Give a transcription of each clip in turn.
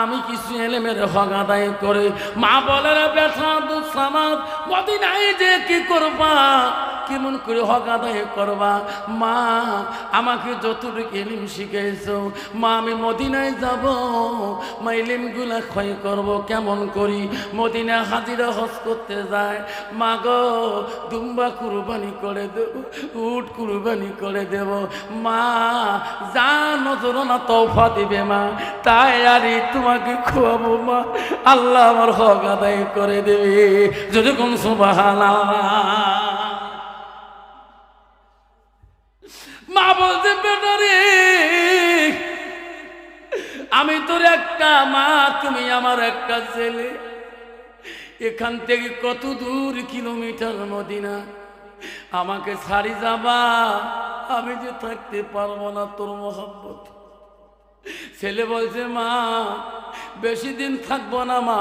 আমি কিছু এলেমের হক আদায় করে মা বলে রে বেটা আব্দুস সামাদ মদিনায় যে কি করবা কেমন করে হক আদায় করবা মা আমাকে যতটুকু ইলম শিখাইছো মা আমি মদিনায় যাব মা ইলমগুলা ক্ষয় করব কেমন করি মদিনা হাজিরা হজ করতে যায় মা গো দুম্বা কুরবানি করে দেব উট কুরবানি করে দেব মা যা নজরানা তওফা দিবে মা তাই আরে তোমাকে খোয়াবো মা আল্লাহ আমার হক আদায় করে দেবে যদি কোন সুবহানাল্লাহ মা বলতে বেটারে আমি তোর একটা মা তুমি আমার একটা ছেলে এখান থেকে কত দূর কিলোমিটার মদিনা আমাকে ছাড়ি যাবা আমি যে থাকতে পারবো না তোর মহব্বত ছেলে বলছে মা বেশি দিন থাকবো না মা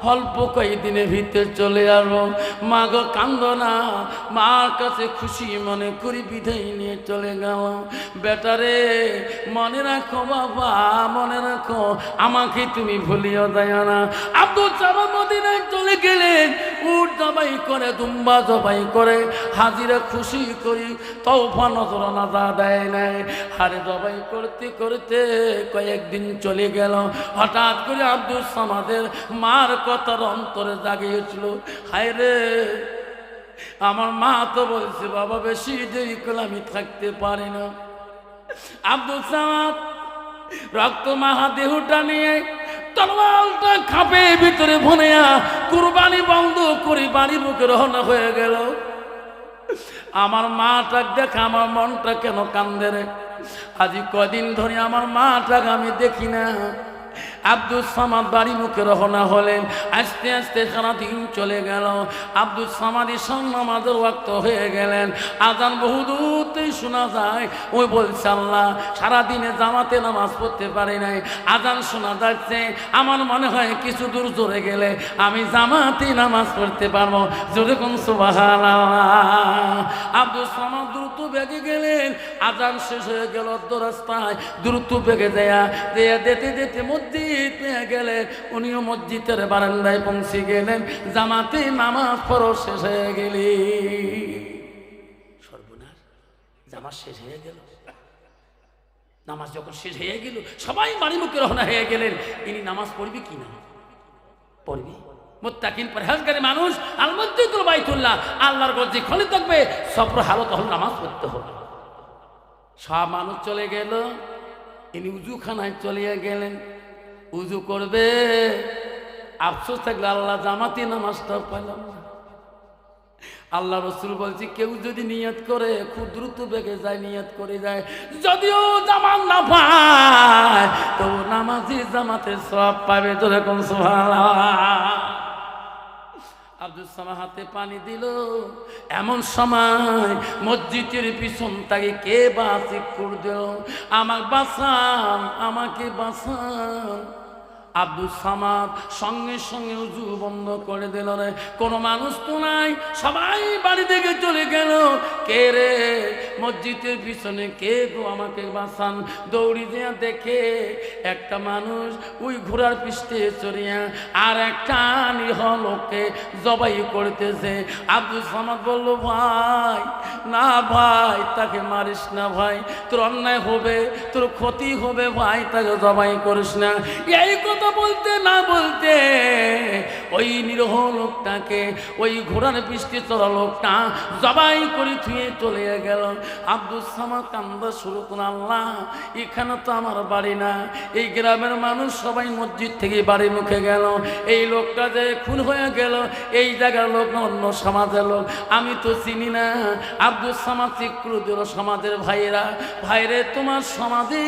অল্প কয়েকদিনের ভিতরে চলে আসবো মা গো কান্দো না মার কাছে খুশি মনে করি বিদায় নিয়ে চলে গেল বেটারে মনে রাখো বাবা মনে রাখো আমাকে তুমি ভুলিও যায় না আব্দুল সামাদ মদিনায় চলে গেলেন উট জবাই করে দুম্বা জবাই করে হাজিরা খুশি করি তওফা নজরানা যা দেয় নাই হারে জবাই করতে করতে কয়েকদিন চলে গেল হঠাৎ করে আব্দুল সামাদের মার কথার অন্তরে জাগিয়েছিল হায় রে আমার মা তো বলছে বাবা বেশি দেরি করে আমি থাকতে পারি না আব্দুল সামাদ রক্ত মাহা দেহটা নিয়ে তরোয়ালটা খাপে ভিতরে ভুনিয়া কুরবানি বন্ধ করে বাড়ি বুকে রওনা হয়ে গেল আমার মাটাকে দেখে আমার মনটা কেন কান্দে রে আজি কদিন ধরে আমার মাটাকে আমি দেখি না আব্দুল সামাদ বাড়ি মুখে রওনা হলেন আস্তে আস্তে সারাদিন চলে গেল আব্দুল সামাদের নামাজের ওয়াক্ত হয়ে গেলেন আজান বহু দূরতেই শোনা যায় ওই বলছে আল্লাহ সারাদিনে জামাতে নামাজ পড়তে পারি নাই আজান শোনা যাচ্ছে আমার মনে হয় কিছু দূর জোরে গেলে আমি জামাতে নামাজ পড়তে পারবো জোরে কোন সুবহানাল্লাহ আব্দুল সামাদ দ্রুত বেগে গেলেন আজান শেষ হয়ে গেল রাস্তায় দ্রুত বেগে দেয়া যেতে যেতে মসজিদ পেয়ে গেলেন উনিও মসজিদের বারান্দায় পৌঁছে গেলেন জামাতে নামাজ পড়ো শেষ হয়ে গেলি সর্বনাশ জামাত শেষ হয়ে গেল নামাজ যখন শেষ হয়ে গেল সবাই বাড়ি মুখে রওনা হয়ে গেলেন ইনি নামাজ পড়বি কি না পড়বি মুত্তাকিন পরহেজগার মানুষ আল মসজিদুল বাইতুল্লাহ আল্লাহর গর্জে খলি থাকবে সফর হালত হল নামাজ পড়তে হবে সব মানুষ চলে গেল ইনি উজুখানায় চলে গেলেন উজু করবে আফসোস থাকলে আল্লাহ জামাতি নামাজটা পাইলাম না আল্লাহ রসুল বলছি কেউ যদি নিয়ত করে খুব দ্রুত বেগে যায় নিয়ত করে যায় যদিও জামাত না পায় তো নামাজি জামাতের সওয়াব পাবে যেরকম সুবহানাল্লাহ আব্দুল সামাদ হাতে পানি দিল এমন সময় মসজিদের পিছন থেকে কে বাসিক করে দিল আমাকে বাঁচান আমাকে বাঁচান আব্দুল সামাদ সঙ্গে সঙ্গে উজু বন্ধ করে দিল রে কোনো মানুষ তো নাই সবাই বাড়ি থেকে চলে গেল কে রে মসজিদের পিছনে কে গো আমাকে বাঁচান দৌড়ি দেয়া দেখে একটা মানুষ ওই ঘোড়ার পৃষ্ঠে চড়িয়া আর একটা নিহ লোককে জবাই করতেছে আব্দুল সামাদ বলল ভাই না ভাই তাকে মারিস না ভাই তোর অন্যায় হবে তোর ক্ষতি হবে ভাই তাকে জবাই করিস না এই কথা বলতে না বলতে ওই নিরহ লোকটাকে ওই ঘোড়ার পৃষ্ঠে চড়া লোকটা জবাই করে থুয়ে চলে গেল আব্দুল সামাদ কান্দা শুরু করে আল্লাহ এখানে তো আমার বাড়ি না এই গ্রামের মানুষ সবাই মসজিদ থেকে বাড়ি মুখে গেল এই লোকটা যে খুন হয়ে গেল এই জায়গার লোক না অন্য সমাজের লোক আমি তো চিনি না আব্দুল সামাদ চিক্রু দিল সমাজের ভাইয়েরা ভাইরে তোমার সমাজে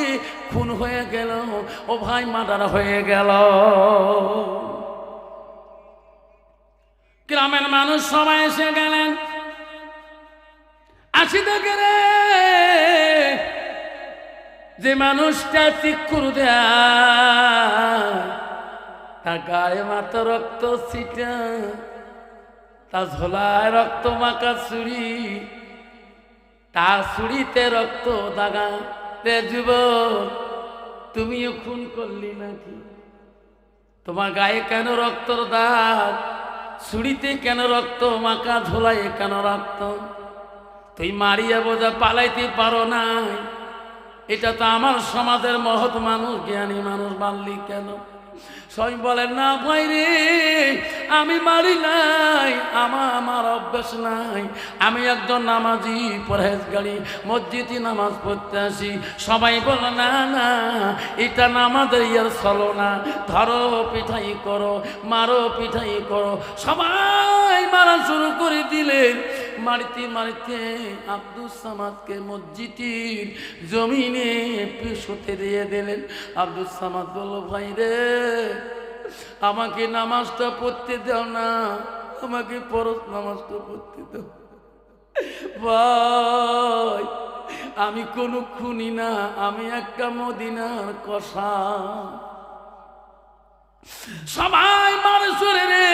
খুন হয়ে গেল ও ভাই মার্ডার হয়ে গেল গ্রামের মানুষ সবাই এসে গেলেন আসি দেখে রে যে মানুষটা চিক্কুর দেয়া তার গায়ে মাত্র রক্ত ছিটা তার ঝোলায় রক্ত মাখা ছুরি তার ছুরিতে রক্ত দাগা রে যুবক তুমিও খুন করলি নাকি তোমার গায়ে কেন রক্তর দাগ, ছুরিতে কেন রক্ত মাখা, ঝোলায় কেন রক্ত? তুই মারিয়া বোঝা পালাইতে পারো নাই, এটা তো আমার সমাজের মহৎ মানুষ, জ্ঞানী মানুষ, মারলি কেন? সবাই বলেন না ভাই রে, আমি মারি নাই, আমার অভ্যাস নাই, আমি একজন নামাজি পরহেজগারী, মসজিদে নামাজ পড়তে আসি। সবাই বলে না না, এটা নামাজের ইয়ার চলো না, ধরো পিঠাই করো, মারো পিঠাই করো। সবাই মারা শুরু করে দিলেন। মারিতে মারিতে আব্দুস সামাদকে মসজিদের জমিনে পিছতে দিয়ে দিলেন। আব্দুস সামাদ বলল, ভাই রে, আমাকে নামাজটা পড়তে দাও না, আমাকে ফরজ নামাজটা পড়তে দাও। ভাই, আমি কোনো খুনি না, আমি একটা মদিনার কষা। সবাই মানুষের রে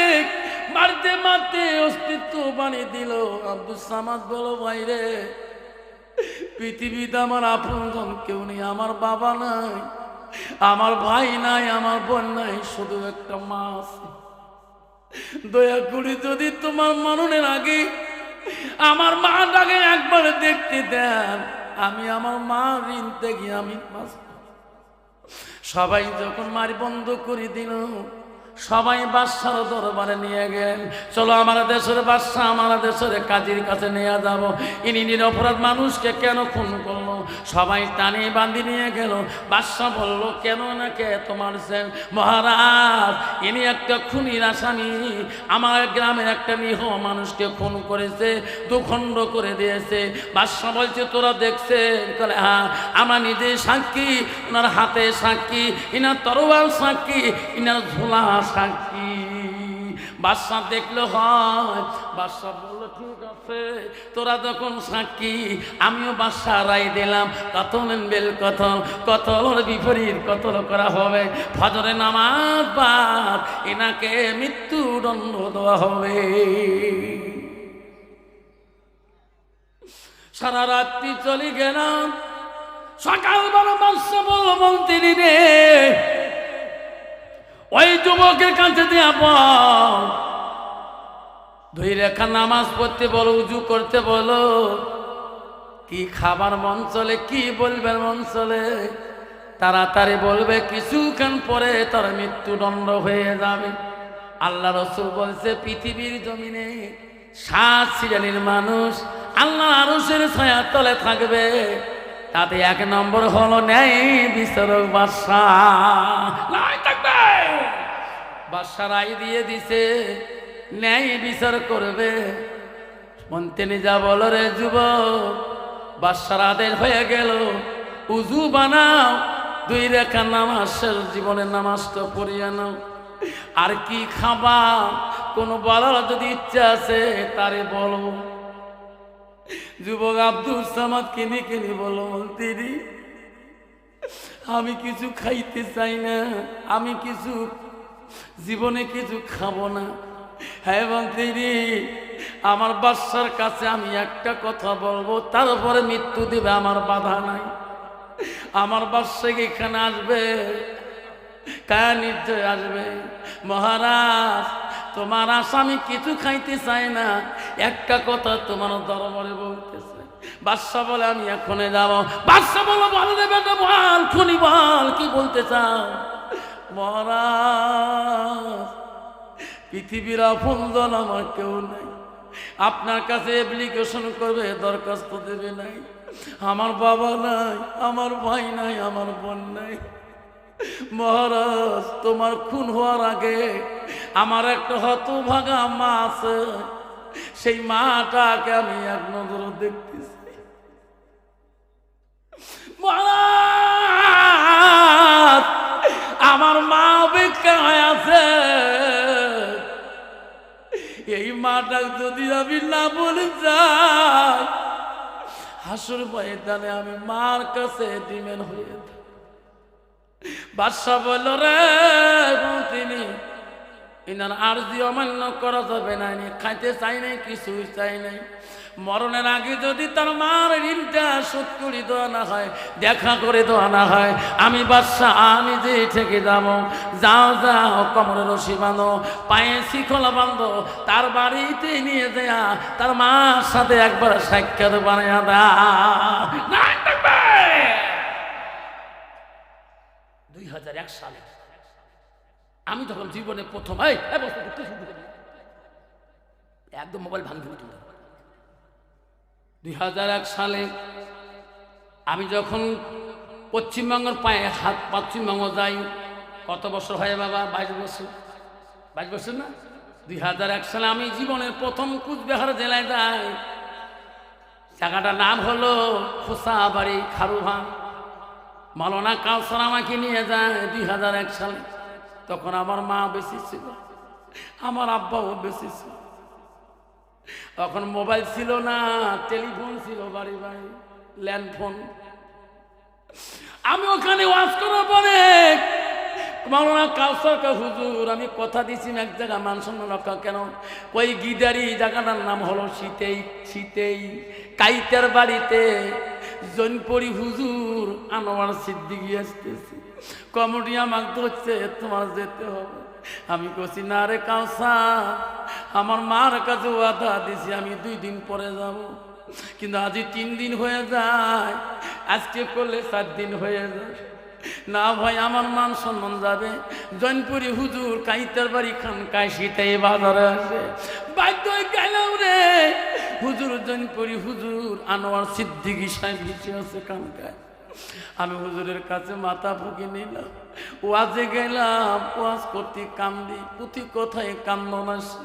মারতে মারতে অস্তিত্ব বানিয়ে দিল। আব্দুস সামাদ বলো, ভাই রে, পৃথিবীতে আমার আপনজন কেউ নেই, আমার বাবা নাই, আমার ভাই নাই, আমার বোন নাই, শুধু একটা মা আছে। দয়া করে যদি তোমার মরণের আগে আমার মাটাকে একবার দেখতে দেন, আমি আমার মা ঋণ থেকে আমি বাঁচব। সবাই যখন মারি বন্ধ করে দিল, সবাই বাদশার দরবারে নিয়ে গেলেন। চলো আমার দেশের বাদশা, আমার দেশের কাজীর কাছে নিয়ে যাব, ইনি নিরপরাধ মানুষকে কেন খুন করলো? সবাই টানে বাঁধি নিয়ে গেল। বাদশা বলল, কেন না কে তোমার সেন? মহারাজ, ইনি একটা খুনির আসামি, আমার গ্রামের একটা নিহ মানুষকে খুন করেছে, দুখণ্ড করে দিয়েছে। বাদশা বলছে, তোরা দেখছে? হ্যাঁ, আমার নিজে সাক্ষী, ওনার হাতে সাক্ষী, ইনার তরোয়াল সাক্ষী, ইনার ঝোলা সাক্ষী। বাদশা দেখলো হয়। বাদশা বললো, ঠিক আছে, তোরা যখন সাক্ষী, আমিও বাদশা রায় দিলাম, কতলেন বেল কতল, কতলের বিপরীত কতল করা হবে। ফজরে নামাজ বাদ এনাকে মৃত্যুদণ্ড দেওয়া হবে। সারা রাত্রি চলে গেলাম। সকালবেলা বাদশা বলল, মন্ত্রী রে, ওই যুবকের কাছে দিয়ে দুই রেখা নামাজ পড়তে বলো, উজু করতে বলো, কি খাবার মন চলে, কি বলবে মন চলে, তাড়াতাড়ি বলবে, কিছুক্ষণ পরে তার মৃত্যুদণ্ড হয়ে যাবে। আল্লাহ রাসূল বলছে, পৃথিবীর জমিনে 7 শ্রেণীর মানুষ আল্লাহ আরশের ছায়ার তলে থাকবে, তাতে 1 নম্বর হলো ন্যায় বিচারক বাদশা। বাদশা রায় দিয়ে দিছে, ন্যায় বিচার করবে। মন্ত্রী যা বলো রে যুবক, বাদশার আদেশ হয়ে গেল, উজু বানাও, 2 রেখা নামাজ, জীবনের নামাজটা পড়িয়ে নাও। আর কি খাবা, কোনো বলার যদি ইচ্ছা আছে তারে বলো। যুবক আব্দুস সামাদ কিনে কিনে বলো, মন্ত্রী, আমি কিছু খাইতে চাই না, আমি কিছু জীবনে কিছু খাবো না। হ্যাঁ মন্ত্রী, আমার বাদশার কাছে আমি একটা কথা বলবো, তারপরে মৃত্যু দিবে, আমার বাধা নাই। আমার বাদশা এখানে আসবে, কার নিশ্চয় আসবে। মহারাজ, তোমার আসামি কিছু খাইতে চায় না, একটা কথা তোমার দরবারে বলতেছে। বাদশা বলে, আমি এখনই যাব। বাদশা বলো, বলো রে বেটা, বল, খুনি বল, কি বলতে চাও? মহারাজ, পৃথিবীর আপনজন আমার কেউ নাই, আপনার কাছে অ্যাপ্লিকেশন করবে, দরখাস্ত দেবে নাই। আমার বাবা নাই, আমার ভাই নাই, আমার বোন নাই। মহারাজ, তোমার খুন হওয়ার আগে আমার একটা হতভাগা মা আছে, সেই মাটাকে আমি এক নজর দেখতেছি। মহারাজ, আমার মা অপেক্ষা হয়ে আছে, এই মাটা যদি আমি না বলে যাই, হাসুর ময়দানে আমি মার কাছে ডিমেন হয়ে যাই। বাদশা বলল, রে তিনি ইনার আরজি অমান্য করা যাবে না, খাইতে চাই নাই, কিছুই চাই নাই। মরণের আগে যদি তার মার ঋণটা শোধ করে দেওয়া না হয়, দেখা করে দেওয়া না হয়, আমি বাদশাহ নিজে থেকে যাব। যাও যাও, কোমরে রশি বাঁধো, পায়ে শিখলা বাঁধো, তার বাড়িতে নিয়ে দেয়া তার মার সাথে একবার সাক্ষাৎ বানাইয়া দাও। 2001 সালে আমি যখন জীবনে প্রথম একদম মোবাইল ভাঙি 2001 সালে আমি যখন পশ্চিমবঙ্গের পায়ে হাত পশ্চিমবঙ্গ যাই, কত বছর হয় বাবা? 22 বছর। 22 বছর না? 2001 সালে আমি জীবনের প্রথম কুচবিহার জেলায় যাই। জায়গাটার নাম হলো খোসাবাড়ি খারুভান। মাওলানা কাউসার আমাকে নিয়ে যায় 2001 সালে। তখন আমার মা বেশি ছিল, আমার আব্বাও বেশি ছিল। তখন মোবাইল ছিল না, টেলিফোন ছিল বাড়ি বাড়ি, ল্যান্ডফোন। আমি ওখানে ওয়াজ করার পরে মাওলানা কাউসার কা হুজুর, আমি কথা দিছি এক জায়গা মান সম্মান রক্ষা, কেন ওই গিদারি জায়গাটার নাম হলো শীতেই। শীতেই কাইতের বাড়িতে জৈনপুরি হুজুর আনোয়ার সিদ্দিকী আসতেছি, কমিটি আমাকে ধরছে, তোমার যেতে হবে। আমি কছি না রে কাউসার, আমার মার কাছে ওয়াদা দিছি আমি 2 দিন পরে যাব, কিন্তু আজ 3 দিন হয়ে যায়, আজকে করলে 4 দিন হয়ে যায়। না ভাই, আমার মান সম্মান যাবে। জৈনপুরি হুজুর কাইতের বাড়ি খানকায় শীতেই বাজারে আসে, বাধ্য হয়ে গেলাম রে। হুজুর জৈনপুরি হুজুর আনোয়ার সিদ্দিকী সাহেব বসে আছে খানকায়। আমি হুজুরের কাছে মাথা ফুঁকে নিলাম, ওয়াজে গেলাম, ওয়াজ করতে কান্দি, প্রতি কথায় কান্দন আসে।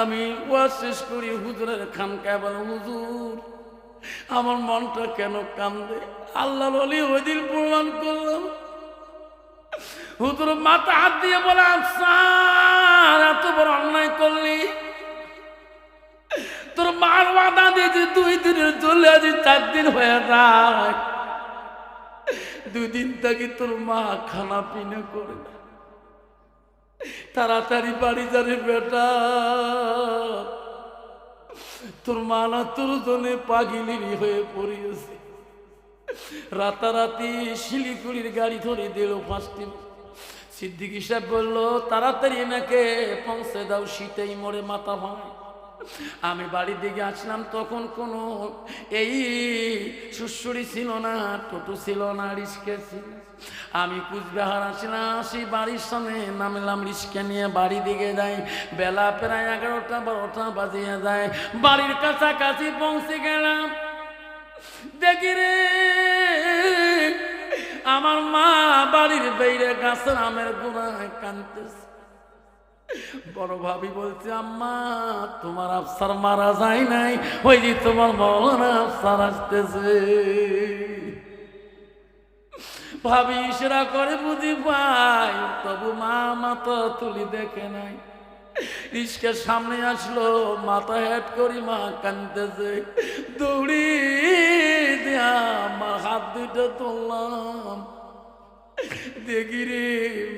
আমি ওয়াজ শেষ করি হুজুরের খানকায় বলে, হুজুর আমার মনটা কেন কান্দে? আল্লাহর ওলি ওই দিন প্রমাণ করলাম। হুজুর মাথা হাত দিয়ে বলে, আফসার এত বড় অন্যায় করলি, তোর মার ওয়াদা দিয়েছি 2 দিনের চলে, আজ 4 দিন হয়ে যায়। 2 দিন থাকি তোর মা খানা পিনা করে না, তাড়াতাড়ি বাড়ি যাবে বেটা, তোর মা না তোর জন্য পাগিলিনি হয়ে পড়িয়েছে। রাতারাতি শিলিগুড়ির গাড়ি ধরে দিল 5টি। সিদ্দিকী সাহেব বললো, তাড়াতাড়ি এনাকে পৌঁছে দাও, শীতেই মরে মাথা ভাঙে। আমি বাড়ির দিকে আসলাম, তখন কোনো এই সুসুরি ছিল না, টোটো ছিল না, রিস্কা ছিল। আমি কুচবিহার আসলাম, আসি বাড়ির সামনে নামলাম, রিস্কা নিয়ে বাড়ি দিকে যাই। বেলা প্রায় 11টা 12টা বাজিয়ে যায়। বাড়ির কাছাকাছি পৌঁছে গেলাম, দেখি রে আমার মা বাড়ির বাইরে গাছের আমের গোড়ায় কাঁদতেছে। বড় ভাবি বলছে, আম্মা তোমার আফসার মারা যায় নাই, ওই যে তোমার মৌলানা আফসার আসতেছে। ভাবি ইশারা করে বুঝি পাই, তবু মা মাথা তুলি দেখে নাই। রিস্কার সামনে আসলো, মাথা হেট করি মা কাঁদতেছে। দৌড়ি দিয়া আমার হাত 2টা তুললাম, দেখি রে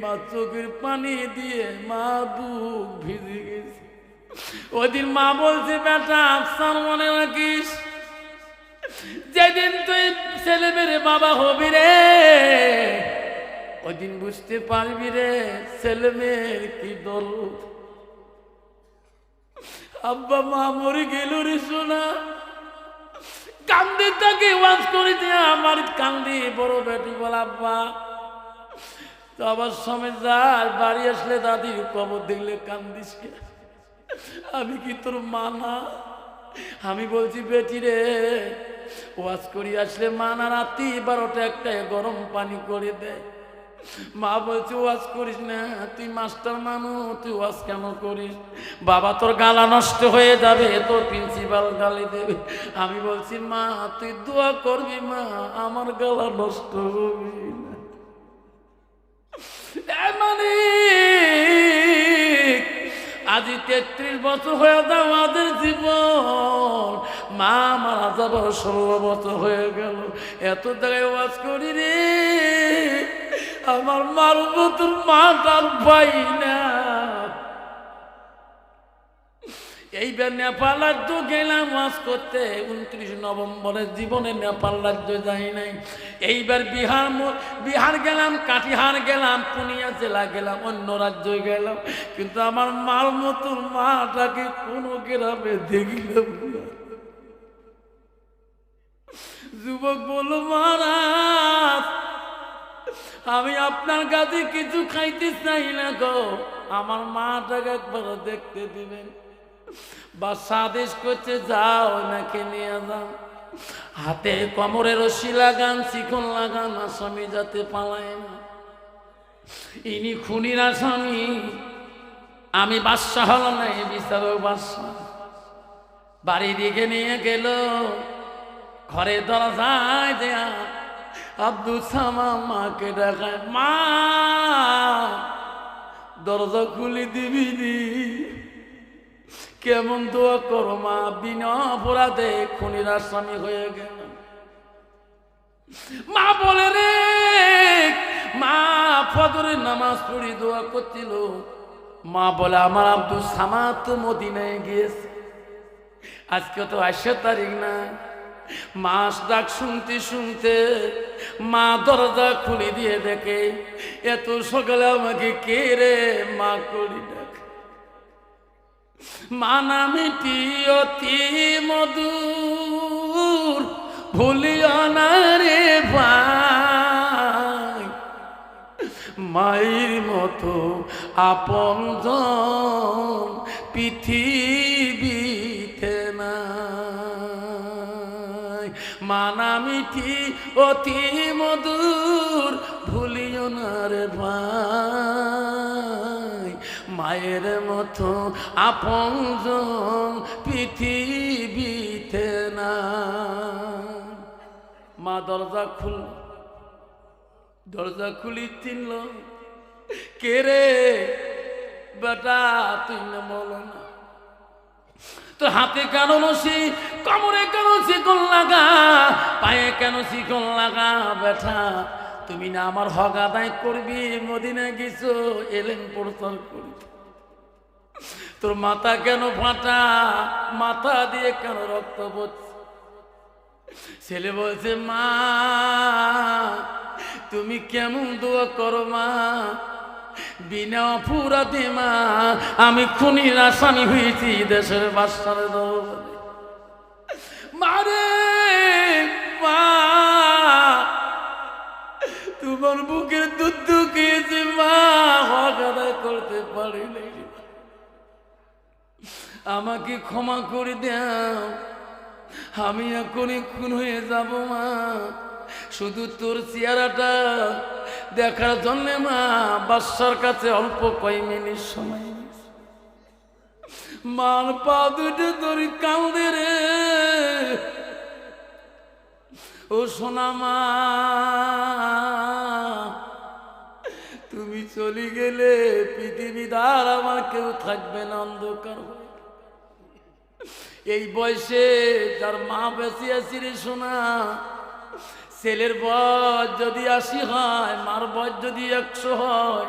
মা চোখের পানি দিয়ে মা বুক ভিজে গেছে। ওদিন মা বলছে, বেটা আফসার মনে রাখিস, যেদিন তুই ছেলে মেরে বাবা হবি রে, ওইদিন বুঝতে পারবি রে ছেলে মেয়ের কি দরদ। আব্বা মা মরে গেল রে সোনা, কান্দি তাকে ওয়াজ করে দিয়ে আমার কান্দি। বড় বেটি বল, আব্বা তো আবার সময় যায়, বাড়ি আসলে দাদির কবর দেখলে কান্দিস কে? আমি কি তোর মা না? আমি বলছি, বেটি রে ওয়াজ করি আসলে মা না রাতি 12টা 1টায় গরম পানি করে দেয়। মা বলছে, ওয়াজ করিস না, তুই মাস্টার মানুষ, তুই ওয়াজ কেন করিস? বাবা তোর গালা নষ্ট হয়ে যাবে, তোর প্রিন্সিপাল গালি দেবে। আমি বলছি, মা তুই দোয়া করবি, মা আমার গালা নষ্ট হবে না। মানে আজ 33 বছর হয়ে যাও আমাদের জীবন, মা মারা যাবার 16 বছর হয়ে গেল। এত জায়গায় ওয়াজ করি রে, আমার মার মতন মাটার পাই না। এইবার নেপাল রাজ্য গেলাম ওয়াজ করতে, 29 নভেম্বরের জীবনে নেপাল রাজ্য যাই নাই। এইবার বিহার গেলাম, কাটিহার গেলাম, পুনিয়া জেলা গেলাম, অন্য রাজ্য গেলাম, কিন্তু আমার মার মতন মাটাকে কোনো গ্রামে দেখলাম না। যুবক বলল, মহারাজ আমি আপনার কাছে কিছু খাইতে চাই না গো, আমার মাটাকে একবার দেখতে দিবেন। বাদশা আদেশ করছে, যাও নাকি নিয়ে যাও, হাতে কোমরে রশি লাগান, শিকল লাগান, আসামি যাতে পালায় না। ইনি খুনির আসামি, আমি বাদশা হলাম না, এই বিচারক বাদশা। বাড়ি দিকে নিয়ে গেল, ঘরে দরজায় দেয়া আব্দুল সামাম মাকে ডাকায়, মা দরজা খুলে দিবি নি, কেমন দোয়া করো মা, বিনা অপরাধে খুনির আসামি হয়ে গেল। মা বলে, রে মা ফজরের নামাজ পড়ি দোয়া করছিল, মা বলে আমার আব্দুল সামাদ তো মদিনায় গিয়েছে, আজকে তো 28 তারিখ না। মাস ডাক শুনতে শুনতে মা দরজা খুলে দিয়ে দেখে, এত সকালে আমাকে কে রে মা করি ডাক। মা নামটি অতি মধুর, ভুলিও না রে ভাই, মায়ের মতো আপনজন পৃথিবীতে নাই। মা নামটি অতি মধুর, ভুলিও না রে ভাই, মায়ের মতো আপনজন পৃথিবীতে না। মা দরজা খুলি চিনল, কে রে বেটা তুই না বলো না, তো হাতে কেন রশি, কোমরে কেন শিকল লাগা, পায়ে কেন শিকল লাগা, বেটা তুমি না আমার হক আদায় করবি, মদিনা গেছো এলেন প্রচার করবি, তোর মাথা কেন ফাটা, মাথা দিয়ে কেন রক্ত পড়ছে। ছেলে বলছে, মা তুমি কেমন দোয়া করো মা, বিনা অপরাধে মা আমি খুনির আসামি হয়েছি দেশের বাদশার দরবারে। মারে মা তোমার বুকের দুধ খেয়েছে মা, হক আদায় করতে পারি নাই, আমাকে ক্ষমা করে দাও, আমি এখনই খুন হয়ে যাব মা, শুধু তোর চেহারাটা দেখার জন্য মা বাদশার কাছে অল্প কয় মিনিট সময়, মার পা দুটো ধরে কাঁদে রে, ও সোনা মা তুমি চলে গেলে পৃথিবীতে আর আমার কেউ থাকবে না, অন্ধকার। এই বয়সে যার মা বেঁচে আছি রে সোনা, ছেলের বয়স যদি 80 হয়, মার বয়স যদি 100 হয়,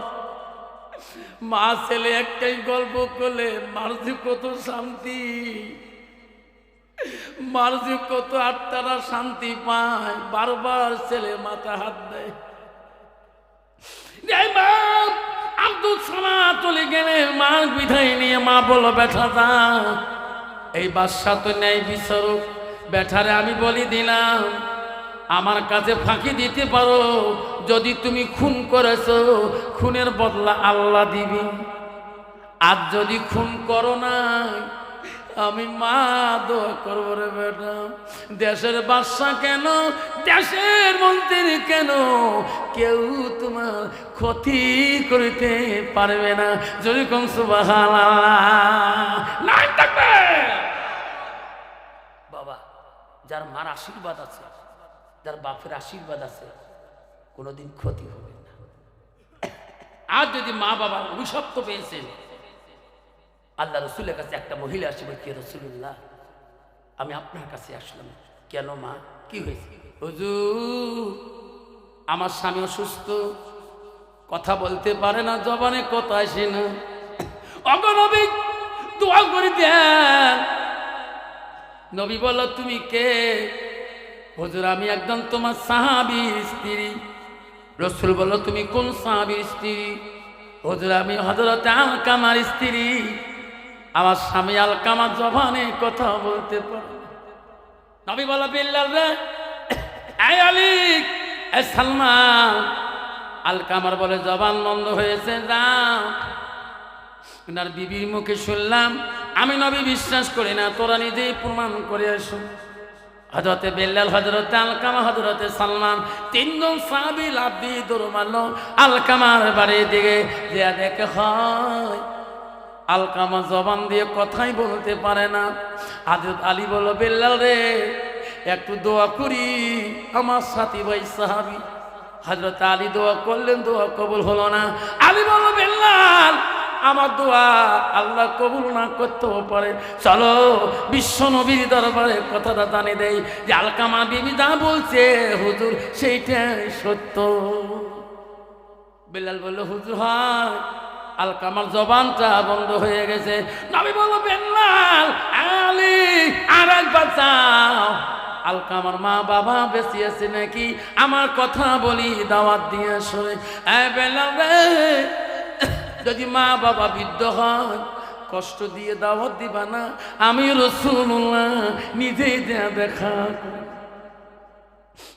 মা ছেলে একটাই গল্প করলে মার যে কত শান্তি, মার যে কত আত্মারা শান্তি পায়, বারবার ছেলে মাথা হাত দেয়। আব্দুল সামাদ চলে গেলে মা বিদায় নিয়ে মা বলো, বেটা যা, এই বাদশা তো ন্যায় বিচারক, বেটারে আমি বলি দিলাম আমার কাছে ফাঁকি দিতে পারো, যদি তুমি খুন করেছো খুনের বদলা আল্লাহ দিবি, আর যদি খুন করো না আমি মা দোয়া করবো রে বেটা, দেশের বাদশা কেন, দেশের মন্ত্রী কেন, কেউ তোমার ক্ষতি করতে পারবে না। যদি কম সুবহানাল্লাহ থাকবে। বাবা যার মার আশীর্বাদ আছে, যার বাপের আশীর্বাদ আছে, কোনোদিন ক্ষতি হবে না। আর যদি মা বাবার অভিশপ্ত পেয়েছেন, আল্লাহ রসুলের কাছে একটা মহিলা আসে, বলছে রাসূলুল্লাহ আমি আপনার কাছে আসলাম। কেন মা, কি হয়েছে? হুজুর আমার স্বামী অসুস্থ, কথা বলতে পারে না, জবানে কথা আসে না। অগণবিক দোয়া করে দেন। নবী বলল, তুমি কে? হুজুর, আমি একদম তোমার সাহাবীর স্ত্রী। রাসূল বলল, তুমি কোন সাহাবীর স্ত্রী? হুজুর, আমি হযরত আলকামার স্ত্রী। আমার স্বামী আলকামা জবানে কথা বলতে পারে। নবী বলল, বিল্লাল রে, এই আলী, এই সালমান। আলকামার বলে, জবান বন্ধ হয়েছে, যাও। ওনার বিবির মুখে শুনলাম, আমি নবী বিশ্বাস করি না, তোরা নিজেই প্রমাণ করে আসো। হযরতে বিল্লাল, হযরতে আলকামা, হযরতে সালমান, তিনজন সাহাবী লাফ দিয়ে দৌড় মারল আলকামার বাড়ির দিকে। যে দেখে হয় আলকামা জবান দিয়ে কথাই বলতে পারে না। হযরত আলী বলল, বিল্লাল রে, একটু দোয়া করি, আমার সাথী ভাই সাহাবী। হযরত আলী দোয়া করলেন, দোয়া কবুল হলো না। আলী বলল, বিল্লাল, আমার দোয়া আল্লাহ কবুল না করতেও পারে, চলো বিশ্ব নবীর দরবারে কথাটা জানিয়ে দেই যে আলকামা বিবি যা বলছে হুজুর সেইটাই সত্য। বিল্লাল বলল, হুজুর হয়। আলকামার জবানটা বন্ধ হয়ে গেছে। নবী বলল, বিল্লাল, আলী, আর একবার যাও। আলকামার মা বাবা বেঁচে আছে নাকি, আমার কথা বলি, দাওয়াত দিয়ে আসলে। বিল্লাল রে, যদি মা বাবা বৃদ্ধ হয় কষ্ট দিয়ে দাওয়াত দিবা না, আমি রাসূলুল্লাহ নিজেই দেখা।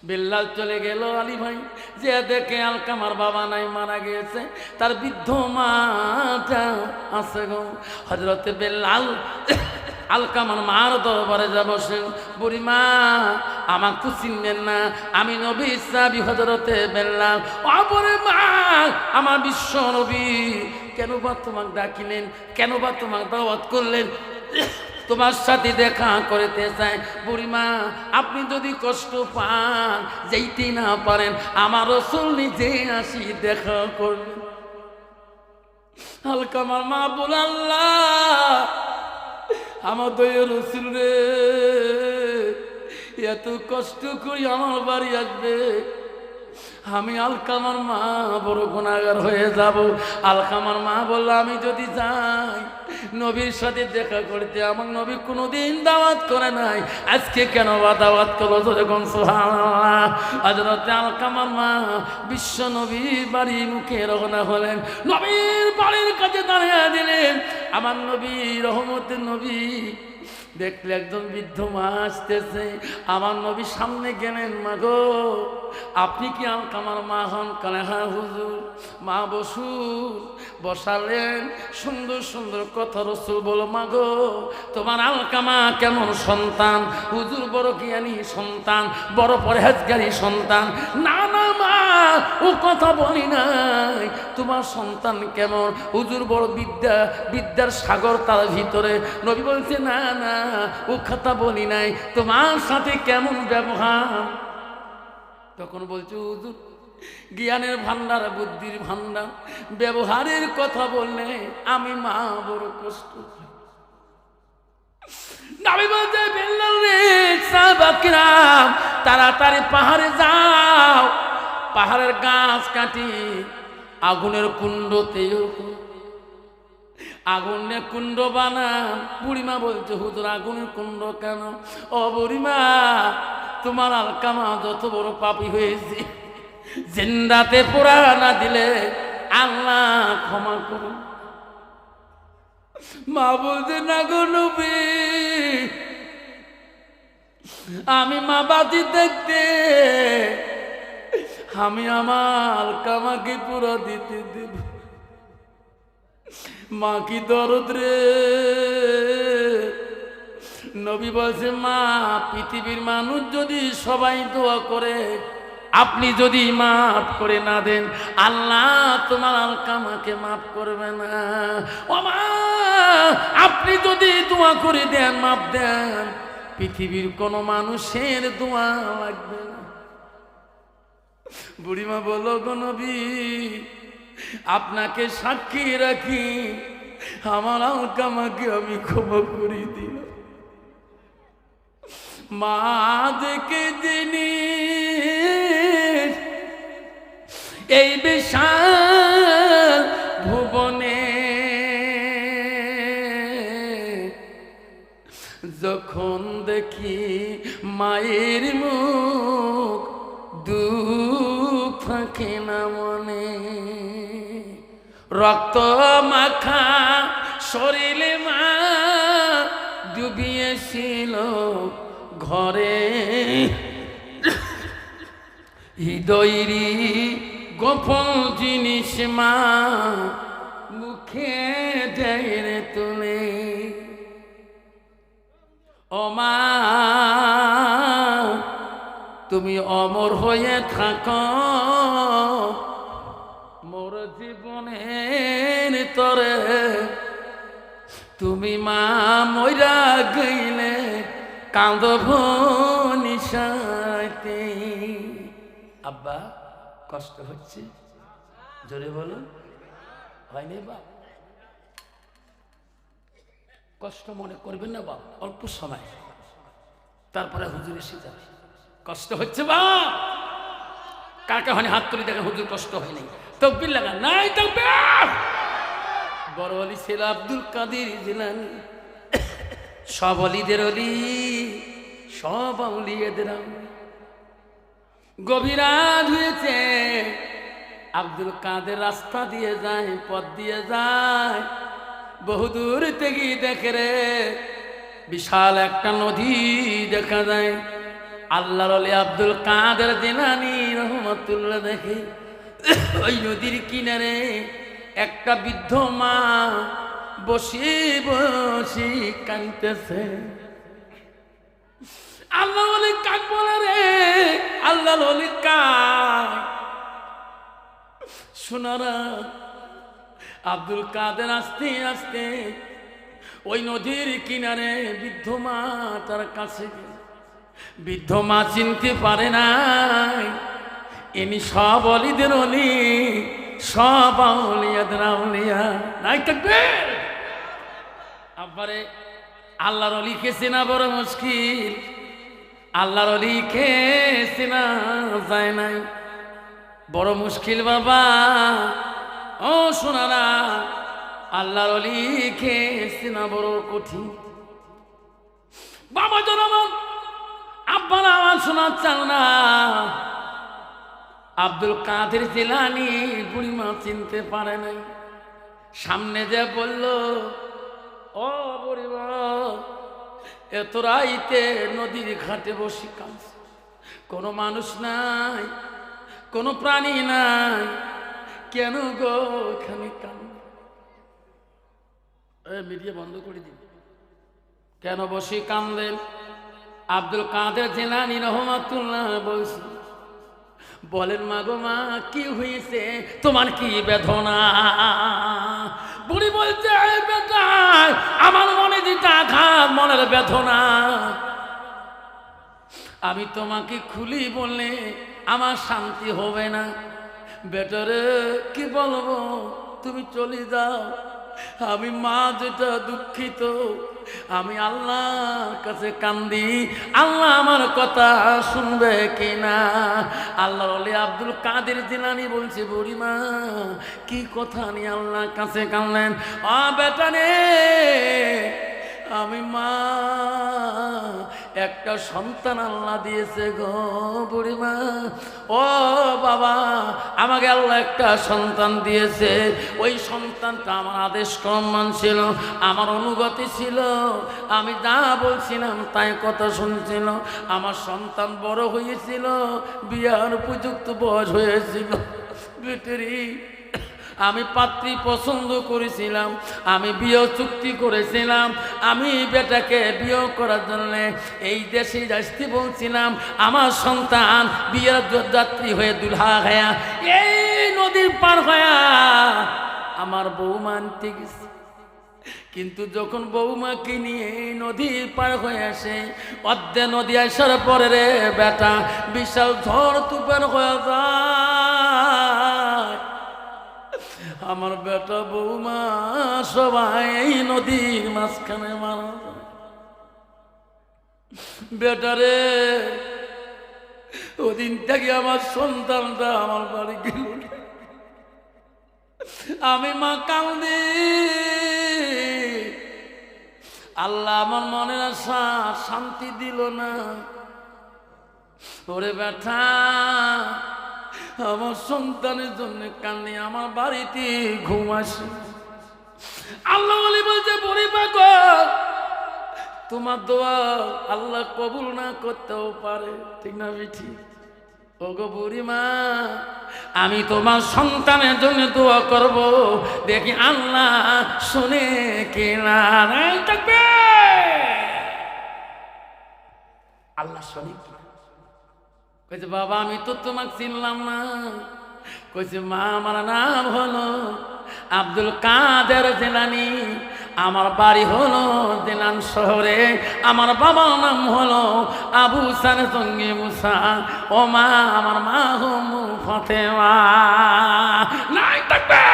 বিল্লাল চলে গেল। আলী ভাই যে দেখে আলকামার বাবা নাই, মারা গিয়েছে, তার বৃদ্ধ মাটা আছে গো। হযরতে বিল্লাল আলকামার মার দরবারে যা বসে, বুড়ি মা, আমাকে তো চিনবেন না, আমি নবী সাহাবী হযরতে বিল্লাল। ও বুড়ি মা, আমার বিশ্ব নবী কেন বা তোমাকে ডাকিলেন, কেন বা তোমাকে দাওয়াত করলেন, তোমার সাথে দেখা করতে চাই। বুড়িমা, আপনি যদি কষ্ট পান, যেতে না পারেন, আমার রাসূল নিজে আসি দেখা করবেন। আলকামার মা বল, আল্লাহ, আমার দয়া রাসূল রে, এত কষ্ট করি আমার বাড়ি আসবে, আমি আলকামার মা বড় গুনাহগার হয়ে যাব। আলকামার মা বলল, আমি যদি যাই নবীর সাথে দেখা করতে, আমার নবী কোনোদিন দাওয়াত করে নাই, আজকে কেন বা দাওয়াত করলো? যখন সুবহানাল্লাহ। হযরতে আলকামার মা বিশ্ব নবীর বাড়ি মুখে রওনা হলেন। নবীর বাড়ির কাছে দাঁড়িয়ে দিলেন। আমার নবী, রহমতের নবী, দেখলে একজন বৃদ্ধ মা আসতেছে। আমার নবী সামনে গেলেন, মা গো, আপনি কি আলকামার মা হন? কালে হ্যাঁ হুজুর। মা বসুন। বসালেন। সুন্দর সুন্দর কথা রাসূল বলো, মা গো, তোমার আলকামা কেমন সন্তান? হুজুর বড় জ্ঞানী সন্তান, বড় পরহেজগারী সন্তান। না না মা, ও কথা বলি নাই, তোমার সন্তান কেমন? হুজুর বড় বিদ্যার সাগর তার ভিতরে। নবী বলছে, না না, ও কথা বলি নাই, তোমার সাথে কেমন ব্যবহার? তখন বলছে, হুজুর জ্ঞানের ভান্ডার, বুদ্ধির ভান্ডার, ব্যবহারের কথা বললে আমি মা বড় কষ্ট পাই। নবী বলছে, বিল্লাল রে, সাহাবা কিরাম, তাড়াতাড়ি পাহাড়ে যাও, পাহাড়ের গাছ কাটি আগুনের কুণ্ডতে আগুনের কুণ্ড বানান। বুড়িমা বলছে, হুজুর আগুনের কুণ্ড কেন? ও বুড়িমা, তোমার আলকামা যত বড় পাপী হয়েছে, জিন্দাতে পোড়া না দিলে আল্লাহ ক্ষমা করুন। মা বলছে, না গো নবী, আমি মা বাতি দেখতে, আমি আমার আলকামাকে পুরো দিতে দেব। মা কি দরদ রে। নবী বলছে, মা, পৃথিবীর মানুষ যদি সবাই দোয়া করে, আপনি যদি মাফ করে না দেন, আল্লাহ তোমার আলকামাকে মাফ করবে না। ও মা, আপনি যদি দোয়া করে দেন, মাফ দেন, পৃথিবীর কোনো মানুষের দোয়া লাগবে না। বুড়িমা বলো, গো নবী, আপনাকে সাক্ষী রাখি, আমার আলকামাকে আমি ক্ষমা করে দিলাম। মা দেখে জিনিস এই বিশাল ভুবনে, দেখি মায়ের মুখ, দুঃখ থাকে না মনে। রক্ত মাখা শরীরে মা ডুবিয়েছিল ঘরে, হৃদয়েরই গোপন জিনিস মা মুখে দেয় তুলে। ও মা তুমি অমর হয়ে থাকো মোর জীবনের তরে, তুমি মা মইরা গইলে কাঁদব নিশাতে। আব্বা কষ্ট হচ্ছে, জোরে বলুন। হয়নি বাপ? কষ্ট মনে করবেন না বাপ, অল্প সময়, তারপরে হুজুর এসে যাবে। কষ্ট হচ্ছে বাপ? কাকে হয়নি হাত তুলে দেখেন, হুজুর কষ্ট হয়নি। তকবীর লাগা নাই, তকবীর। বড় অলি ছিল আব্দুল কাদের জিলানী, সব অলিদের অলি, সব আউলিয়াদের আউলি। গভীর রাত হয়েছে, আব্দুল কাদের রাস্তা দিয়ে যায়, পথ দিয়ে যায়, বহুদূর থেকে দেখে রে বিশাল একটা নদী দেখা যায়। আল্লাহর ওলি আব্দুল কাদের জিলানী রহমাতুল্লাহ দেখে ওই নদীর কিনারে একটা বৃদ্ধ মা বসে বসে কাঁদতেছে। আল্লাহ ওলি কাক বলে রে, আল্লাহর ওলি কাক। শোনারা আব্দুল কাদের আস্তে আস্তে ওই নদীর কিনারে বৃদ্ধ মা তার কাছে গেল। বৃদ্ধ মা চিনতে পারে নাই ইনি সব অলিদের অলি, সব আউলিয়াদের আউলিয়া। নাই থাকবে আব্বারে, আল্লাহর অলিকে চেনা বড় মুশকিল, আল্লাহর অলিকে চেনা যায় নাই, বড় মুশকিল বাবা। ও শোনারা, আল্লাহর অলিকে চেনা বড় কঠিন বাবা। জনগণ আব্বারা আমার শোনার চাও না, আব্দুল কাদের জিলানী বুড়িমা চিনতে পারে নাই। সামনে যে বলল, ও বুড়িমা এত রাইতে নদীর ঘাটে বসে কাঁদছে, কোনো মানুষ নাই, কোনো প্রাণী নাই, কেন গো এখানে কাঁদ? মিডিয়া বন্ধ করে দিন। কেন বসে কাঁদলেন? আব্দুল কাদের জিলানী রহমাতুল্লাহ বলছে, বলেন মা গো মা কি হয়েছে, তোমার কি বেদনা? বুড়ি বলছে, বেটা আমার মনে যেটা আঘাত, মনের বেদনা, আমি তোমাকে খুলি বললে আমার শান্তি হবে না। বেটারে কি বলবো, তুমি চলে যাও। আমি মা যেটা দুঃখিত, আমি আল্লাহর কাছে কান্দি, আল্লাহ আমার কথা শুনবে কিনা। আল্লাহর ওলি আব্দুল কাদের জিলানী বলছে, বুড়িমা কি কথা নিয়ে আল্লাহর কাছে কাঁদলেন? বেটা রে, আমি মা একটা সন্তান আল্লাহ দিয়েছে গো বুড়িমা। ও বাবা, আমাকে আল্লাহ একটা সন্তান দিয়েছে, ওই সন্তানটা আমার আদেশ কর্ম ছিল, আমার অনুগতি ছিল, আমি যা বলছিলাম তাই কথা শুনছিল। আমার সন্তান বড় হয়েছিল, বিয়ার উপযুক্ত বয়স হয়েছিল। বেটেরি আমি পাত্রী পছন্দ করেছিলাম, আমি বিয়ে চুক্তি করেছিলাম, আমি বেটাকে বিয়ে করার জন্য এই দেশে আসতে বলছিলাম। আমার সন্তান বিয়ের যাত্রী হয়ে দুলহা খায়া এই নদীর পার হয়া আমার বৌমা আনতে গেছে। কিন্তু যখন বৌমাকে নিয়ে এই নদীর পার হয়ে আসে, অর্ধে নদী আসার পরে রে বেটা বিশাল ঝড় তুফান হয়ে যায়। আমার বেটা বৌমা সবাই এই নদীর মাঝখানে মারা যায়। বেটারে ওদিন থেকে আমার সন্তানটা আমার বাড়ি গেল, আমি মা কাঁদে, আল্লাহ আমার মনের আশা শান্তি দিল না। ওরে বেটা, আমার সন্তানের জন্য কান্দি, আমার বাড়িতে ঘুম আসে। আল্লাহ বলি বলছে, বুড়ি পাগল, তোমার দোয়া আল্লাহ কবুল না করতেও পারে, ঠিক না বেঠি? ওগো বুড়িমা, আমি তোমার সন্তানের জন্য দোয়া করব, দেখি আল্লাহ শুনে কিনা। থাকবে আল্লাহ শুনে কি? কইছে বাবা আমি তো তোমাকে চিনলাম না। কইছে মা আমার নাম হলো আব্দুল কাদের জিলানী, আমার বাড়ি হলো দিনান শহরে, আমার বাবার নাম হলো আবু সার সঙ্গে মুসা, ও মা আমার মা হমু ফাতেমা। নাই থাকবে।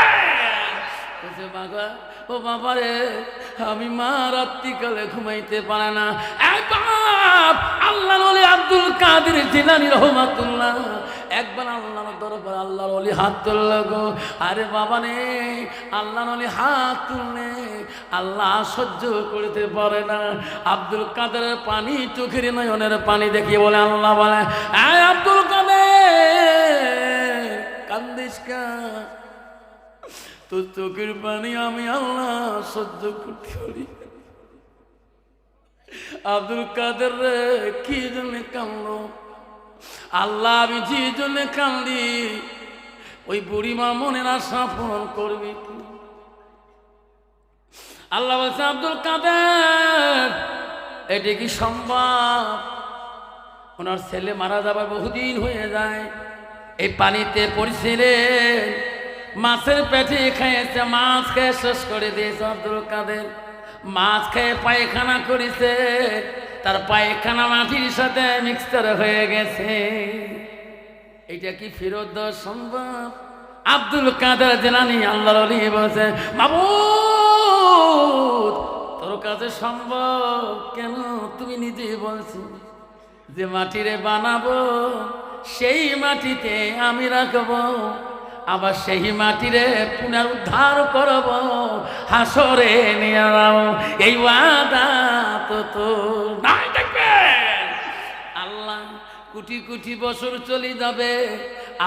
কইছে বাবা, ও বাবা রে, আমি মা রাত্রিকালে ঘুমাইতে পারে না। বাপ আল্লাহর ওলি আব্দুল কাদের জিলানী রহমাতুল্লাহ একবার আল্লাহর দরবার আল্লাহর ওলি হাত তুলল গো। আরে বাবা রে, আল্লাহর ওলি হাত তুললে আল্লাহ সহ্য করতে পারে না। আব্দুল কাদেরের পানি, চোখের নয়নের পানি দেখিয়ে বলে, আল্লাহ বলে, আব্দুল কাদের কান্দিস কেন? তোর চোখের পানি আমি আল্লাহ সহ্য করতে পারি। আব্দুল কাদের রে, কি জন্য কান্দো? আল্লাহ আমি যে জন্য কান্দি, ওই বুড়িমা মনের আশা পূরণ করবি কি? আল্লাহ বলছে, আব্দুল কাদের এটি কি সম্ভব? ওনার ছেলে মারা যাবার বহুদিন হয়ে যায়, এই পানিতে পড়ছিলেন, মাছের পেটে খেয়েছে, মাছ খেয়ে শেষ করে দিয়েছে আব্দুল কাদের। মাছ খেয়ে পায়খানা করেছে, তার পায়খানা মাটির সাথে মিক্সচার হয়ে গেছে। এটা কি ফেরত দেওয়া সম্ভব? আব্দুল কাদের জিলানী আল্লাহর ওলি বলছে, মাবুদ তোর কাছে সম্ভব কেন? তুমি নিজেই বলছো যে মাটিরে বানাবো, সেই মাটিতে আমি রাখবো, আবার সেই মাটিরে পুনরুদ্ধার করব, হাসরে নিয়ে যাও। এই ওয়াদা তো নাই থাকবে। আল্লাহ কোটি কোটি বছর চলে যাবে,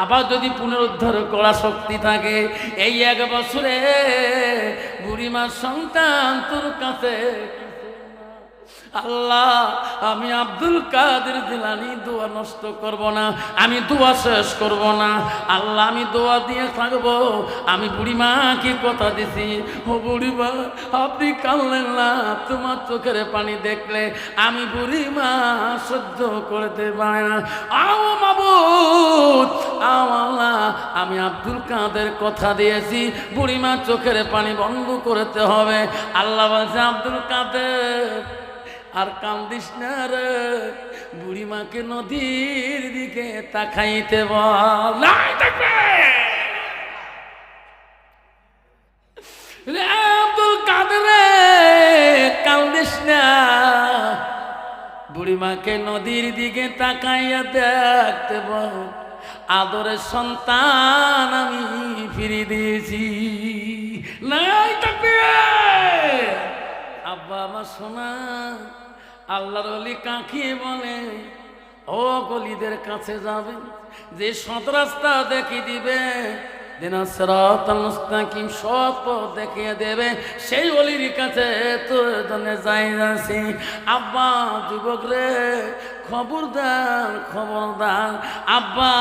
আবার যদি পুনরুদ্ধার করা শক্তি থাকে, এই এক বছরে বুড়িমার সন্তান তোর কাছে। আল্লাহ আমি আব্দুল কাদের জিলানী দোয়া নষ্ট করব না, আমি দোয়া শেষ করব না। আল্লাহ আমি দোয়া দিয়ে থাকবো। আমি বুড়িমাকে কথা দিছি, ও বুড়িমা আপনি কাঁদলেন না, তোমার চোখের পানি দেখলে আমি বুড়িমা সহ্য করতে পারি না। আও মাবুদ, আও আল্লাহ, আমি আব্দুল কাদের কথা দিয়েছি, বুড়িমা চোখের পানি বন্ধ করতে হবে। আল্লাহ বলছে, আব্দুল কাদের আর কান্দিস না রে, বুড়িমাকে নদীর দিকে তাকাইতে বল। নাই থাকবে। আব্দুল কাদের রে, কান্দিস না, বুড়িমাকে নদীর দিকে তাকাইয়া দেখতে বল, আদরের সন্তান আমি ফিরিয়ে দিয়েছি। নাই থাকবে। আব্বা আমার সোনা, আল্লাহর ওলি কাকে বলে? ও গলিদের কাছে যাবেন, যে সৎ রাস্তা দেখিয়ে দিবে, সিরাতাল মুস্তাকিম সৎ পথ দেখিয়ে দেবে, সেই ওলির কাছে তোর জন্য যাই যাচ্ছি। আব্বা যুবক রে, খবরদার খবরদার, আব্বা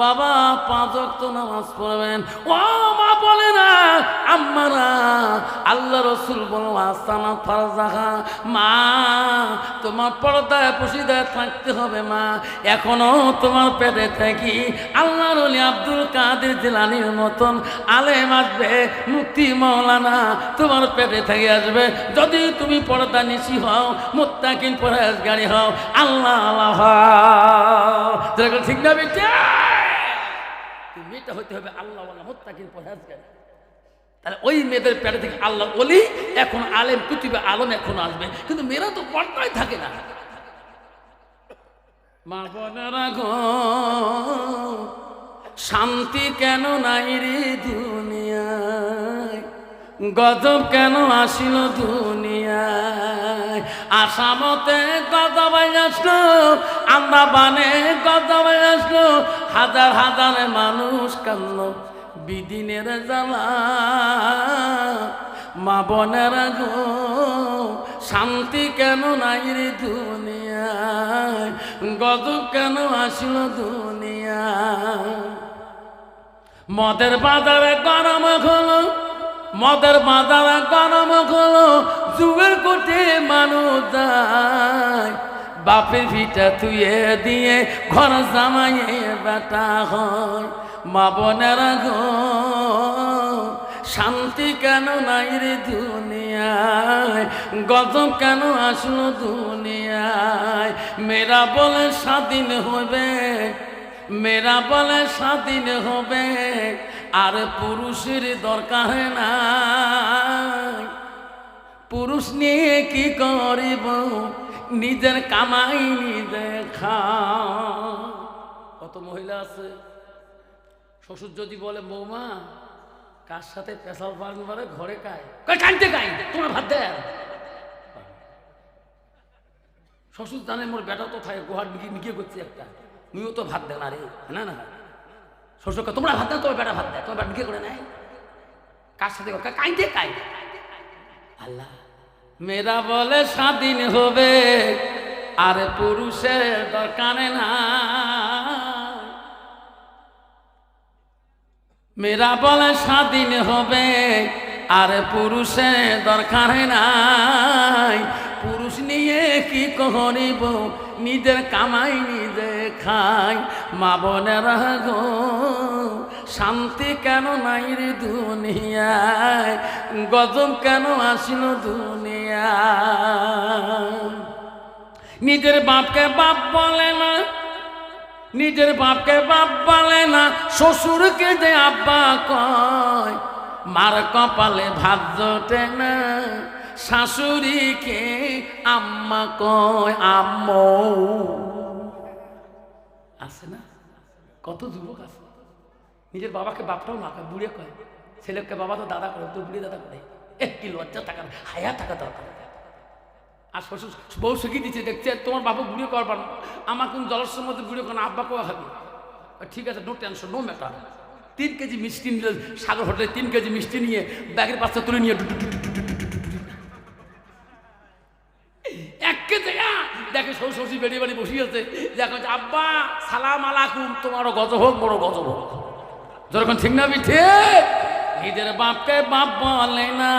বাবা 5 ওয়াক্ত নামাজ পড়বেন। ও মা বলে না, আম্মারা আল্লাহ রসুল বলো আস্তানা ফারজাহা, মা তোমার পর্দায় পশিদায় থাকতে হবে মা। এখনো তোমার পেটে থাকি আল্লাহর ওলি আব্দুল কাদের জিলানীর মতন আলেম আসবে, মুফতি মাওলানা তোমার পেটে থেকে আসবে, যদি তুমি পর্দা নিশি হও, মুত্তাকিন পরহেজগারি হও, আল্লাহ আল্লাহ ঠিক না বেটা? মেয়েটা হইতে হবে আল্লাহ আল্লাহ মুত্তাকিন পরহেজগারি। তাহলে ওই মেয়েদের পেটে থেকে আল্লাহ ওলি এখন আলেম কুতুবে আলম এখন আসবে, কিন্তু মেয়েরা তো পর্দায় থাকে না। মা বোনেরা গো, শান্তি কেন নাই রে দুনিয়ায়? গজব কেন আসিল দুনিয়ায়, আসামতে গজব আসলো, আমরা বানে গজব আসলো, হাজার হাজার মানুষ কান্দ বিদিনের জ্বালা। মা বোনেরা গো শান্তি কেন নাই রে দুনিয়ায়, গজব কেন আসিল দুনিয়ায়। মদের বাজারে গরম হলো, মদের বাজারে গরম হলো, যুগের কোটে মানুষ যায়, বাপের ভিটা তুয়ে দিয়ে ঘর জামাইয়ে বেটা হয়। মা বোনেরা গো শান্তি কেন নাই রে দুনিয়ায়, গজব কেন আসলো দুনিয়ায়। মেয়েরা বলে স্বাধীন হবে, মেয়েরা বলে স্বাধীন হবে, আর পুরুষের দরকার নাই। পুরুষ নিয়ে কি করিব, নিজের কামাই নিজে খা। কত মহিলা আছে, শ্বশুর যদি বলে বৌমা কার সাথে পেশাল পান করে ঘরে খায়, কানতে খাই তোমার ভাত দেয়। শ্বশুর জানে মোর বেটা তো থাকে গোহার নিকিয়ে করছে একটা, তুইও তো ভাত দেয় না রে, না না শ্বশুরকে তোমরা ভাত দেয়, তোমার বেটা ভাত দেয়, তোমার বেটা নিকিয়ে করে নেয়, কার সাথে কাইতে খাই। আল্লাহ মেয়েরা বলে স্বাধীন হবে, আর পুরুষের দরকার না। মেয়েরা বলে স্বাধীন হবে, আর পুরুষের দরকার নাই। পুরুষ নিয়ে কি করিব, নিজের কামাই নিজে খাই। মা বোনেরা গো শান্তি কেন নাই রে দুনিয়ায়, গজব কেন আসিল দুনিয়ায়। নিজের বাপকে বাপ বলে না, নিজের বাপকে বাপ বলে না, শ্বশুরকে যে আব্বা কয়। মার কপালে ভাত জোটে না, শাশুড়িকে আম্মা কয় আম্মু। আছে না কত যুবক আছে নিজের বাবাকে বাপটাও না কয়, বুড়ে কয়, ছেলেকে বাবা তো দাদা করে, তো বুড়ি দাদা করে। কি লজ্জা থাকার, হায়া থাকা দরকার। আর শ্বশুর বউ শিখিয়ে দিচ্ছে, দেখছে তোমার বাবা বুড়িয়ে করবার না, আমার কোন জলসের মধ্যে বুড়িয়ে করে আব্বা কোয়া হবে। ঠিক আছে, no tension, no matter. 3 KG মিষ্টি নিলে সাগর হোটেলে 3 কেজি মিষ্টি নিয়ে ব্যাগের পাশে তুলে নিয়ে 1 কেজি দেখে শ্বশুর বেরিয়ে বাড়ি বসিয়েছে, দেখো আব্বা সালাম আলাইকুম, তোমারও গজব হোক, বড় গজব হোক। যখন ঠিক না বিঠে, নিজের বাপকে বাপ বলে না,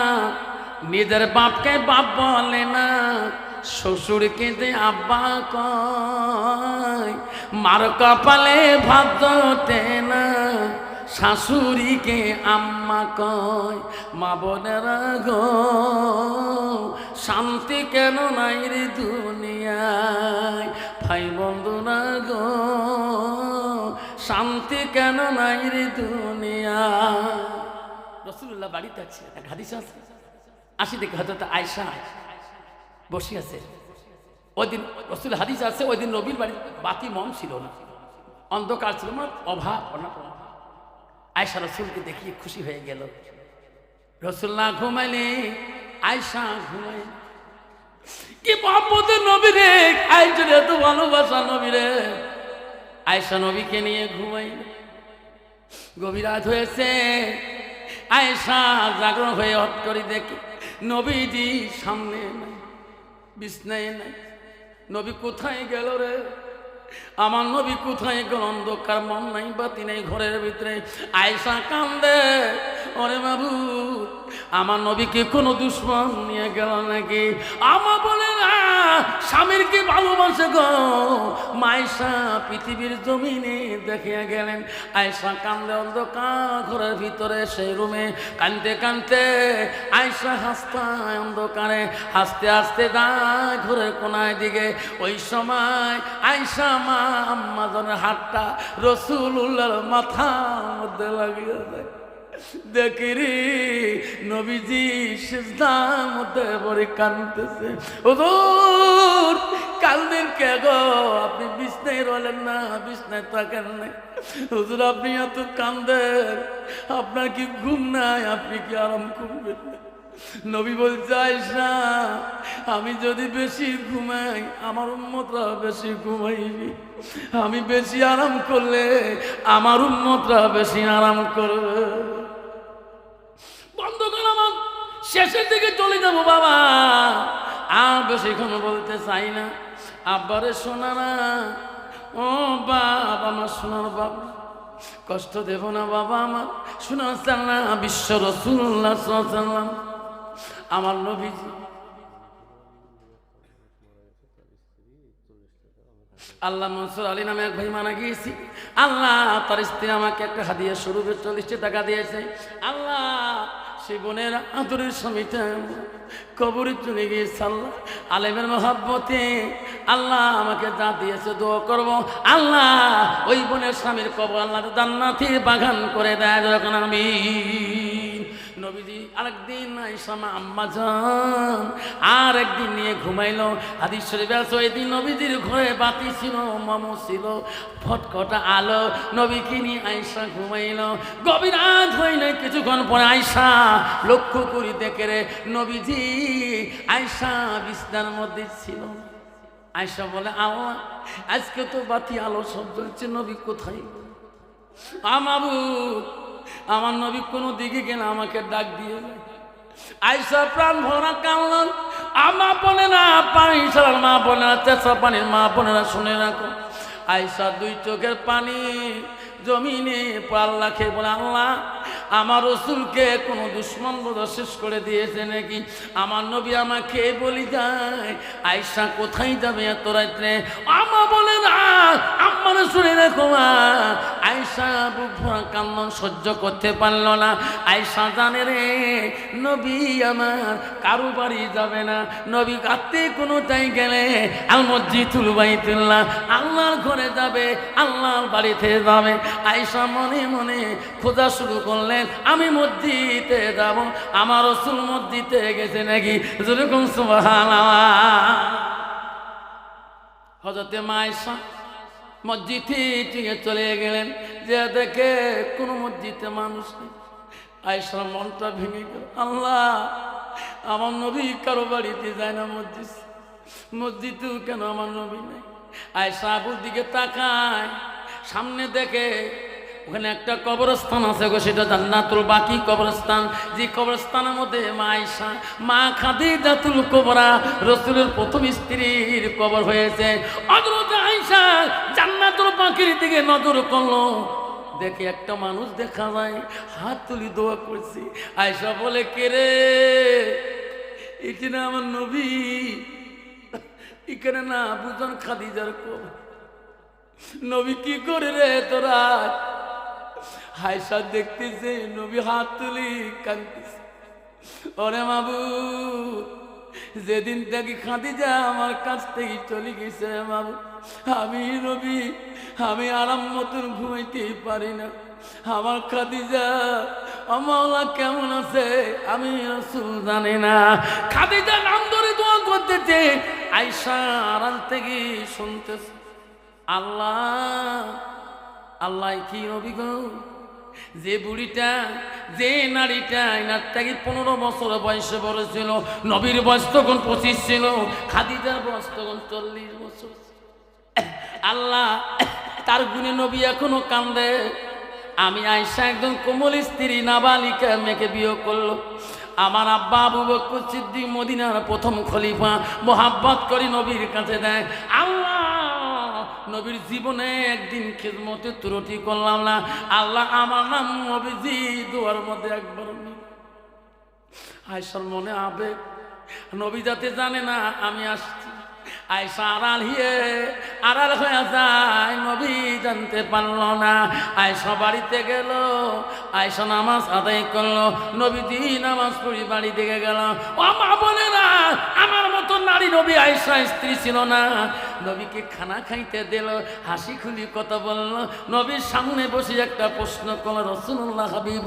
নিজের বাপকে বাপ বলে না, শ্বশুরকে যে আব্বা কয়। মার কপালে ভাত জোটে না, শাশুড়িকে আম্মা কয়। মা বোনেরা গো শান্তি কেন নাই রে দুনিয়ায়, ভাই বন্ধুরা গো শান্তি কেন নাই রে দুনিয়ায়। রাসূলুল্লাহ বাড়িতে আছে, এক হাদিস আছে, আসি দেখে হযরত আয়েশা বসে আছে। ওই দিন রাসূল হাদিস আছে, ওই দিন নবীর বাড়ি বাতি মম ছিল না, অন্ধকার ছিল, মানে অভাব অনাটন। আয়েশা রাসূলকে দেখিয়ে খুশি হয়ে গেল। রাসূল না ঘুমাইলে আয়েশা ঘুমাই, কি মোহাম্মদের নবী রে, আয়েশার এত ভালোবাসা নবী রে। আয়েশা নবীকে নিয়ে ঘুমাইল। গভীর রাত হয়েছে, আয়েশা জাগ্রত হয়ে হট করে দেখে নবীজি সামনে নাই, বিছনায় নাই। নবী কোথায় গেল রে, আমার নবী কোথায় গেল? অন্ধকার, মন নাই বাতি নাই ঘরের ভিতরে। আয়েশা কান্দে, ওরে বাবু আমার নবীকে কোনো দুশ্মন নিয়ে গেল নাকি? আমা বলে না, স্বামীর কি ভালোবাসে গো। আয়েশা পৃথিবীর জমিনে দেখিয়া গেলেন। আয়েশা কান্দে, অন্ধকার ঘরের ভিতরে সেই রুমে কানতে কানতে আয়েশা হাসতায়, অন্ধকারে হাসতে হাসতে যায় ঘরের কোনায় দিকে। ওই সময় আয়েশা মা আম্মাজনের হাতটা রাসূলুল্লাহর মাথার মধ্যে লাগিয়ে দেয়। দেখি রে নবীজি সিজদার মধ্যে পড়ে কাঁদতেছে। ওদূর কান্দেন কে গো আপনি বিছনায় রলেন না, বিছনায় থাকেন না? হুজুর আপনি এত কান্দেন, আপনার কি ঘুম নাই? আপনি কি আরাম করবেন না? নবী বলছে আয়েশা, আমি যদি বেশি ঘুমাই আমার উম্মতরা বেশি ঘুমাইবি, আমি বেশি আরাম করলে আমার উম্মতরা বেশি আরাম করবে। বন্ধ কর, আমার শেষের দিকে চলে যাবো বাবা, আর বেশিক্ষণ বলতে চাই না। আব্বারে শোনা না, ও বাবা আমার সোনার বাবা, কষ্ট দেব না বাবা আমার সোনার সাল্লাহ বিশ্ব রাসূলুল্লাহ সাল্লাল্লাহু আলাইহি ওয়াসাল্লাম আমার নবীজি। আল্লাহ মনসুর আলী নামে এক ভাই মারা গিয়েছি, আল্লাহ তার স্ত্রী আমাকে একটা হাদিয়া স্বরূপে 40 টাকা দিয়েছে। আল্লাহ সেই বোনের আদরের স্বামীটা কবরে চলে গিয়েছে, আল্লাহ আলেমের মহাব্বতে আল্লাহ আমাকে যা দিয়েছে দোয়া করব, আল্লাহ ওই বোনের স্বামীর কবর আল্লাহ জান্নাতি বাগান করে দেয় যখন আমি। নবীজি আরেকদিন আয়েশা আম্মা জান আর একদিন নিয়ে ঘুমাইলো। হাদিস শরীফে আছে ওই দিন নবীজির ঘরে বাতি ছিল, মামু ছিল, ফটকটা আলো, নবীকে নিয়ে আয়েশা ঘুমাইলো। গভীর রাত হয় নাই, কিছুক্ষণ পরে আয়েশা লক্ষ্য করি দেখে রে নবীজি আয়েশা বিছনার মধ্যে ছিল। আয়েশা বলে আল্লাহ আজকে তো বাতি আলো সব জ্বলছে, নবী কোথায়? আমার নবী কোনো দিকে গেলে আমাকে ডাক দিয়ে আয়েশা প্রাণ ভরা কান্নান। আমা বলে না পানি ছাড়ার মা বলে না, চেঁচা পানির মা বলে না, শুনে রাখো। আয়েশা দুই চোখের পানি জমিনে পাল্লা খেয়ে বলে আল্লাহ আমার রসুলকে কোনো দুশ্মন বোধ শেষ করে দিয়েছে নাকি? আমার নবী আমাকে বলি যায় আয়েশা কোথায় যাবে এত রাত্রে? আমা বলে না আম্মারে শুনে রেখো মা। আয়েশা বুক ভরা কান্নান সহ্য করতে পারল না। আয়েশা জানে রে নবী আমার কারো বাড়ি যাবে না, নবী কাঁদতে কোনোটাই গেলে আল মসজিদুল বাইতুল্লাহ আল্লাহর ঘরে যাবে, আল্লাহর বাড়িতে যাবে। আয়েশা মনে মনে খোঁজা শুরু করলেন, আমি মসজিদে যাব, আমার রাসূল মসজিদে গেছে নাকি? যেরকম সুবহানাল্লাহ। হযরতে মা আয়েশা মসজিদে থেকে চলে গেলেন, যে দেখে কোনো মসজিদে মানুষ নেই। আয়েশার মনটা ভেঙে গেল, আল্লাহ আমার নবী কারো বাড়িতে যায় না, মসজিদেও কেন আমার নবী নেই? আয়েশা আবুর দিকে তাকায়, সামনে দেখে ওখানে একটা কবরস্থান আছে গো, সেটা জান্নাতুল বাকি কবরস্থান। যে কবরস্থানের মধ্যে মা আয়েশা মা খাদিজাতুল কুবরা রাসূলের প্রথম স্ত্রীর কবর হয়েছে। হযরত আয়েশা জান্নাতুল বাকির দিকে নজর করলো, দেখে একটা মানুষ দেখা যায়, হাত তুলি দোয়া করছি। আয়েশা বলে কে রে? এখানে আমার নবী, এখানে না বুঝন খাদিজার কবর। নবী কি করে রে তোরা? আয়েশা দেখতেছে নবী হাত তুলি কাঁদতেছে, ওরে মাবুদ যেদিন থেকে খাদিজা আমার কাছ থেকে চলে গেছে মাবুদ, আমি নবী আমি আরাম মতন ঘুমাইতে পারি না। আমার খাদিজা মাওলা কেমন আছে আমি রাসূল জানি না। খাদিজা নাম ধরে দোয়া করতেছে, আয়েশা আড়াল থেকে শুনতেছে আল্লাহ আল্লাহ কি নবী গো, যে বুড়িটা যে নারীটা এনার থেকে 15 বছর বয়সে বড় ছিল, নবীর বয়স তখন 25 ছিল, খাদিজার বয়স তখন 40 বছর। আল্লাহ তার গুণে নবী এখনো কান্দে। আমি আয়েশা একজন কোমল স্ত্রী নাবালিকা মেয়েকে বিয়ে করলো। আমার আব্বা আবু বকর সিদ্দিক মদিনার প্রথম খলিফা, মোহাব্বত করে নবীর কাছে দেয়। আল্লাহ নবীর জীবনে একদিন খিদমতে ত্রুটি করলাম না, আল্লাহ আমার নাম নবীজি দুয়ার মধ্যে একবার নেই। আয়েশার মনে আবেগ, নবী যাতে জানে না আমি আসছি। আয়েশা আড়াল হয়ে যায়, নবী জানতে পারল না। আয়েশা বাড়িতে গেল, আয়েশা নামাজ আদায় করলো, নবীজি নামাজ পড়ি বাড়ি দিকে গেল। ও মা বলে না আমার মতো নারী নবী আয়েশা স্ত্রী ছিল না। নবীকে খানা খাইতে দিল, হাসি খুলি কথা বলল, নবীর সামনে বসে একটা প্রশ্ন করল, রাসূলুল্লাহ হাবিব